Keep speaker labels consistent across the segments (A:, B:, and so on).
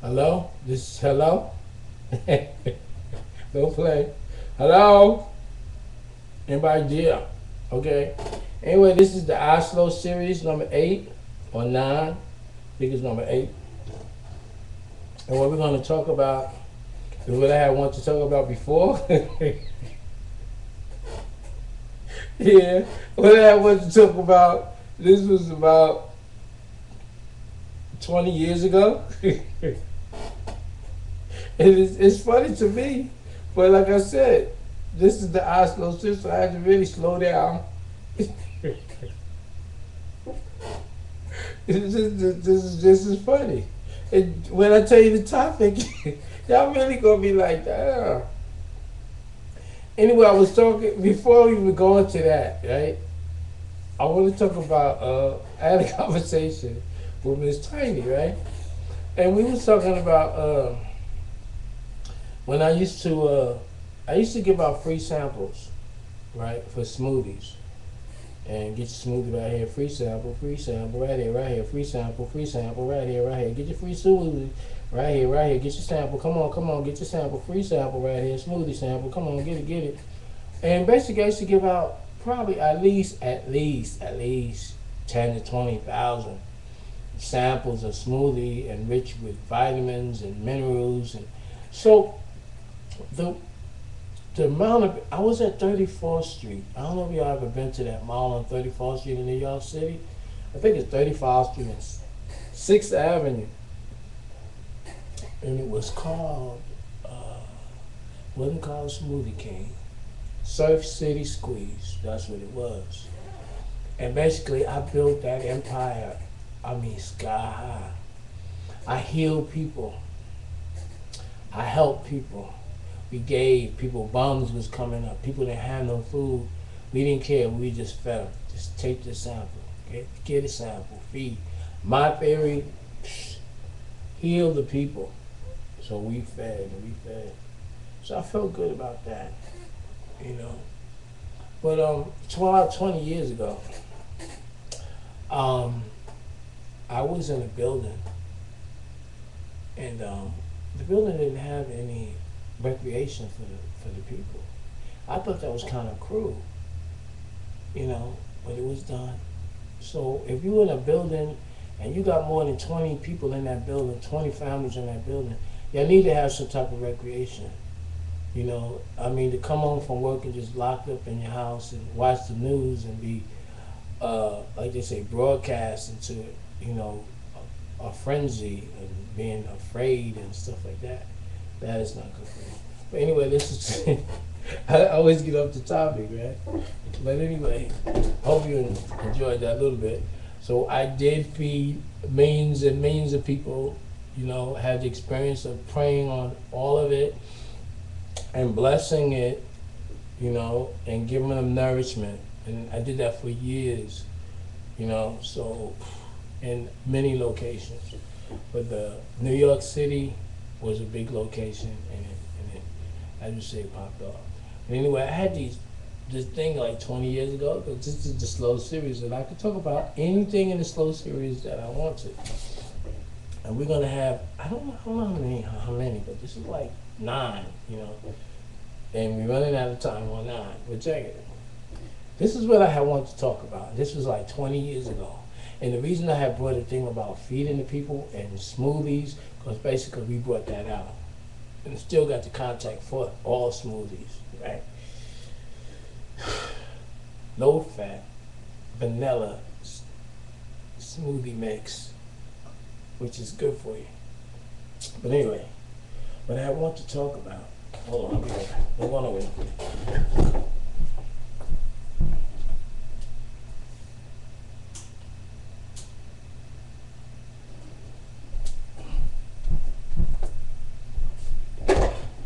A: Hello? This is hello? Don't play. Hello? Anybody there? Okay. Anyway, this is the Oslo series number 8 or 9. I think it's number 8. And what we're going to talk about is what I had wanted to talk about before. Yeah. What I had wanted to talk about, this was about 20 years ago. It's funny to me, but like I said, this is the Oslo series, so I had to really slow down. This is funny. And when I tell you the topic, y'all really gonna be like, ah. Anyway, I was talking before we were going to that, right? I want to talk about. I had a conversation with Miss Tiny, right? And we was talking about when I used to give out free samples, right, for smoothies. And get your smoothie right here, free sample, right here, free sample, right here. Get your free smoothie, right here. Get your sample, come on, get your sample, free sample right here, smoothie sample, come on, get it. And basically, I used to give out probably at least 10 to 20,000 samples of smoothie enriched with vitamins and minerals, and so the the amount of I was at 34th Street. I don't know if y'all ever been to that mall on 34th Street in New York City. I think it's 35th Street and 6th Avenue, and it was called wasn't called Smoothie King, Surf City Squeeze. That's what it was. And basically, I built that empire. I mean, sky high. I healed people. I helped people. We gave people, bums was coming up. People didn't have no food. We didn't care. We just fed them. Just take the sample. Get a sample. Feed. My theory, heal the people. So we fed and we fed. So I felt good about that, you know. But 20 years ago, um, I was in a building, and the building didn't have any recreation for the people. I thought that was kind of cruel, you know, but it was done. So if you in a building and you got more than 20 people in that building, 20 families in that building, you need to have some type of recreation. You know, I mean, to come home from work and just locked up in your house and watch the news and be, like they say, broadcast into, you know, a frenzy and being afraid and stuff like that. That is not good for me. But anyway, this is. I always get off the topic, right? But anyway, hope you enjoyed that a little bit. So I did feed millions and millions of people. You know, had the experience of praying on all of it and blessing it. You know, and giving them nourishment. And I did that for years. You know, so in many locations. But the New York City was a big location, and it I just say, popped off. But anyway, I had this thing like 20 years ago, because this is the slow series, and I could talk about anything in the slow series that I want to. And we're gonna have, I don't know how many, but this is like 9, you know. And we're running out of time on 9. But check it. This is what I had wanted to talk about. This was like 20 years ago. And the reason I had brought a thing about feeding the people and smoothies, because basically we brought that out. And still got the contact for all smoothies, right? Low fat, vanilla smoothie mix, which is good for you. But anyway, what I want to talk about, hold on, I'll be right back. Hold on away.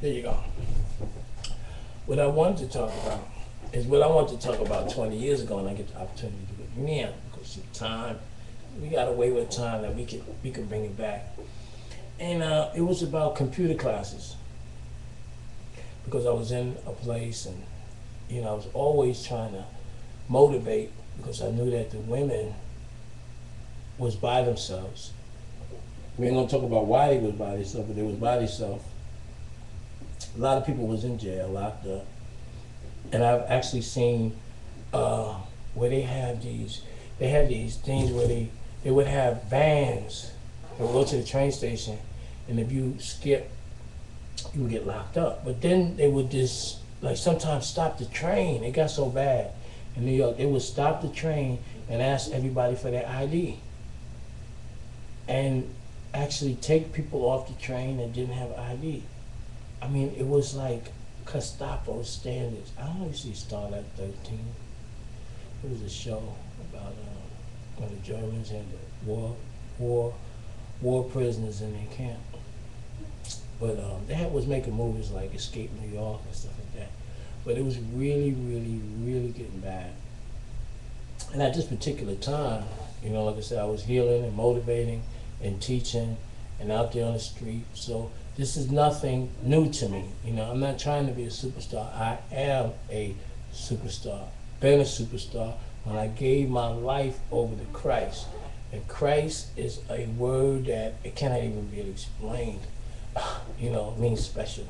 A: There you go. What I wanted to talk about is what I wanted to talk about 20 years ago, and I get the opportunity to do it now because of time. We got away with time that we can bring it back. And it was about computer classes, because I was in a place, and you know, I was always trying to motivate, because I knew that the women was by themselves, We ain't gonna talk about why they was by themselves, but they was by themselves. A lot of people was in jail, locked up. And I've actually seen where they had these things where they would have vans that would go to the train station, and if you skip, you would get locked up. But then they would just, like, sometimes stop the train. It got so bad in New York, they would stop the train and ask everybody for their ID. And actually take people off the train that didn't have ID. I mean, it was like Gestapo standards. I don't know if you see Starlight 13. It was a show about when the Germans had the war prisoners in their camp. But they was making movies like Escape New York and stuff like that. But it was really, really, really getting bad. And at this particular time, you know, like I said, I was healing and motivating and teaching and out there on the street. So this is nothing new to me. You know, I'm not trying to be a superstar. I am a superstar. Been a superstar when I gave my life over to Christ. And Christ is a word that it cannot even be explained. You know, it means special.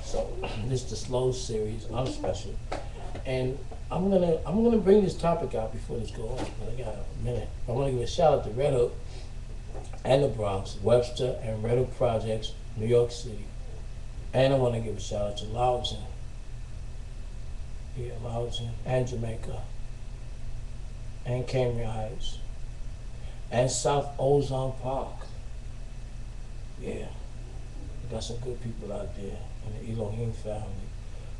A: So this is the slow series. I'm special, and I'm gonna bring this topic out before this goes on. I got a minute. I want to give a shout out to Red Hook and the Bronx, Webster and Red Hook Projects, New York City, and I want to give a shout out to Loudoun, Loudoun, and Jamaica, and Cambria Heights, and South Ozone Park. Yeah. Got some good people out there in the Elohim family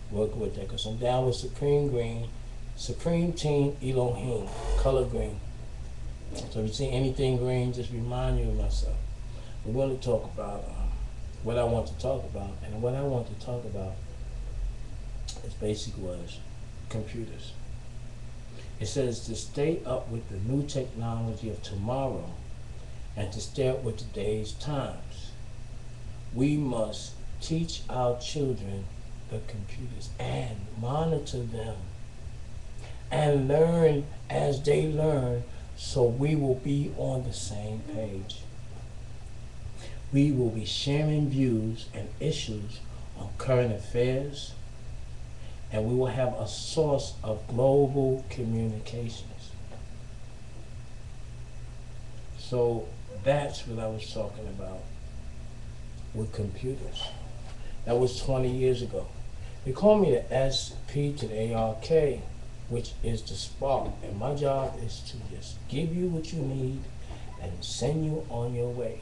A: working with that, because I'm down with Supreme Team Elohim, color green. So if you see anything green, just remind you of myself. We're going to talk about what I want to talk about, and what I want to talk about is basically was computers. It says to stay up with the new technology of tomorrow and to stay up with today's times. We must teach our children the computers and monitor them and learn as they learn, so we will be on the same page. We will be sharing views and issues on current affairs, and we will have a source of global communications. So that's what I was talking about with computers. That was 20 years ago. They call me the SP to the ARK, which is the spark. And my job is to just give you what you need and send you on your way.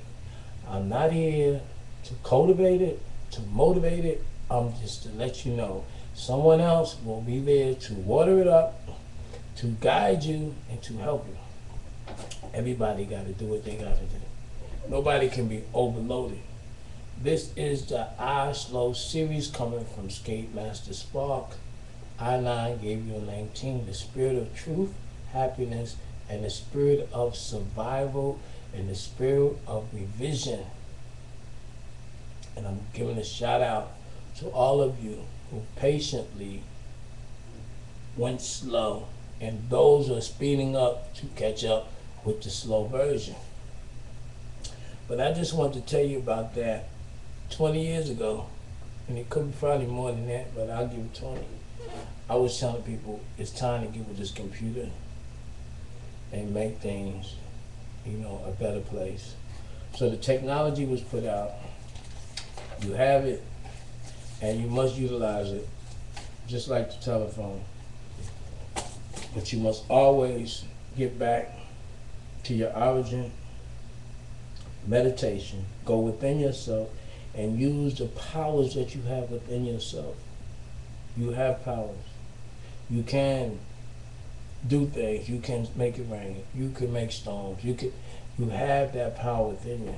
A: I'm not here to cultivate it, to motivate it. I'm just to let you know someone else will be there to water it up, to guide you, and to help you. Everybody got to do what they got to do. Nobody can be overloaded. This is the I Slow series coming from Skate Master Spark. I9 gave you a 19, the spirit of truth, happiness, and the spirit of survival, and the spirit of revision. And I'm giving a shout out to all of you who patiently went slow, and those who are speeding up to catch up with the slow version. But I just want to tell you about that. 20 years ago, and it could be probably more than that, but I'll give it 20. I was telling people it's time to get with this computer and make things, you know, a better place. So the technology was put out. You have it, and you must utilize it, just like the telephone. But you must always get back to your origin, meditation, go within yourself, and use the powers that you have within yourself. You have powers. You can do things. You can make it rain. You can make storms. You have that power within you.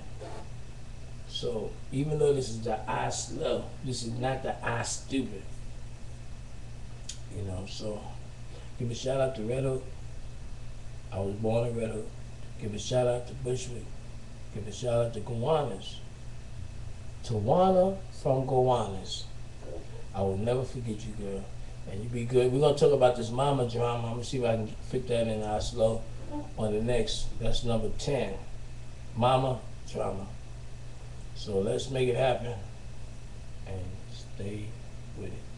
A: So even though this is the I slow, this is not the I stupid. You know, so give a shout out to Red Hook. I was born in Red Hook. Give a shout out to Bushwick. Give a shout out to Gowanus. Tawana from Gowanus. I will never forget you, girl. And you be good. We're going to talk about this mama drama. I'm going to see if I can fit that in our slow on the next. That's number 10. Mama trauma. So let's make it happen and stay with it.